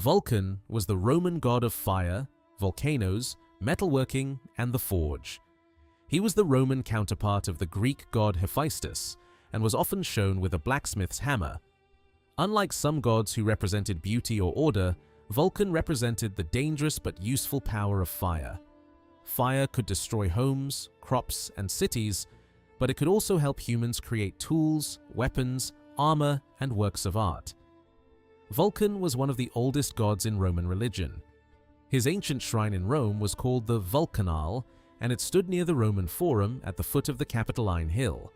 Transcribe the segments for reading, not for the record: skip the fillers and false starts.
Vulcan was the Roman god of fire, volcanoes, metalworking, and the forge. He was the Roman counterpart of the Greek god Hephaestus and was often shown with a blacksmith's hammer. Unlike some gods who represented beauty or order, Vulcan represented the dangerous but useful power of fire. Fire could destroy homes, crops, and cities, but it could also help humans create tools, weapons, armor, and works of art. Vulcan was one of the oldest gods in Roman religion. His ancient shrine in Rome was called the Vulcanale, and it stood near the Roman Forum at the foot of the Capitoline Hill.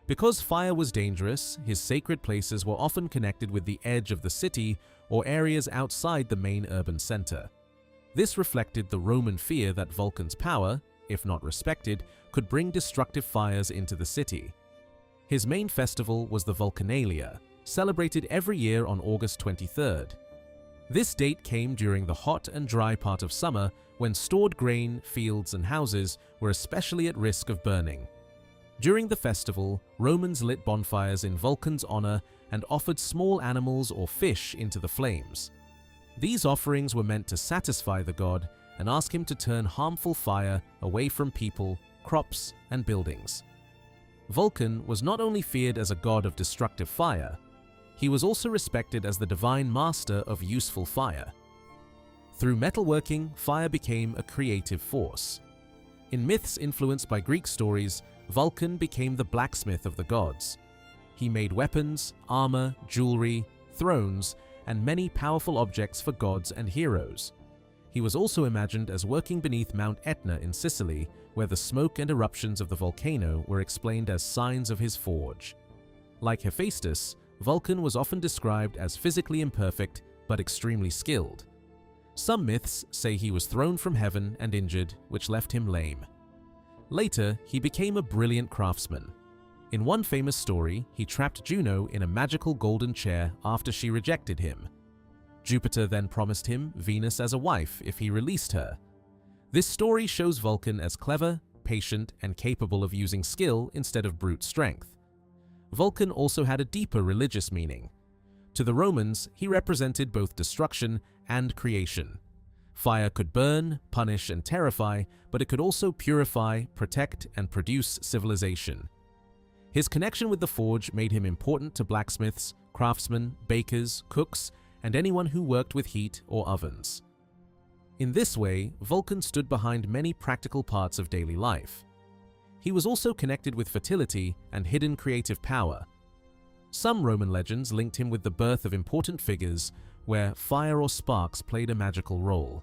Because fire was dangerous, his sacred places were often connected with the edge of the city or areas outside the main urban center. This reflected the Roman fear that Vulcan's power, if not respected, could bring destructive fires into the city. His main festival was the Vulcanalia, celebrated every year on August 23rd. This date came during the hot and dry part of summer when stored grain, fields, and houses were especially at risk of burning. During the festival, Romans lit bonfires in Vulcan's honor and offered small animals or fish into the flames. These offerings were meant to satisfy the god and ask him to turn harmful fire away from people, crops, and buildings. Vulcan was not only feared as a god of destructive fire, he was also respected as the divine master of useful fire. Through metalworking, fire became a creative force. In myths influenced by Greek stories, Vulcan became the blacksmith of the gods. He made weapons, armor, jewelry, thrones, and many powerful objects for gods and heroes. He was also imagined as working beneath Mount Etna in Sicily, where the smoke and eruptions of the volcano were explained as signs of his forge. Like Hephaestus, Vulcan was often described as physically imperfect but extremely skilled. Some myths say he was thrown from heaven and injured, which left him lame. Later, he became a brilliant craftsman. In one famous story, he trapped Juno in a magical golden chair after she rejected him. Jupiter then promised him Venus as a wife if he released her. This story shows Vulcan as clever, patient, and capable of using skill instead of brute strength. Vulcan also had a deeper religious meaning. To the Romans, he represented both destruction and creation. Fire could burn, punish, and terrify, but it could also purify, protect, and produce civilization. His connection with the forge made him important to blacksmiths, craftsmen, bakers, cooks, and anyone who worked with heat or ovens. In this way, Vulcan stood behind many practical parts of daily life. He was also connected with fertility and hidden creative power. Some Roman legends linked him with the birth of important figures where fire or sparks played a magical role.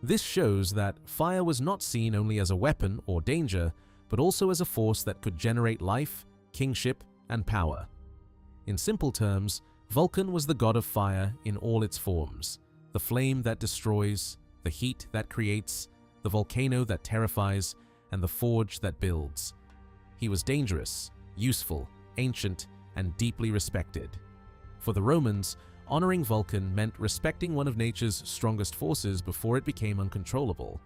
This shows that fire was not seen only as a weapon or danger, but also as a force that could generate life, kingship, and power. In simple terms, Vulcan was the god of fire in all its forms: the flame that destroys, the heat that creates, the volcano that terrifies, and the forge that builds. He was dangerous, useful, ancient, and deeply respected. For the Romans, honoring Vulcan meant respecting one of nature's strongest forces before it became uncontrollable.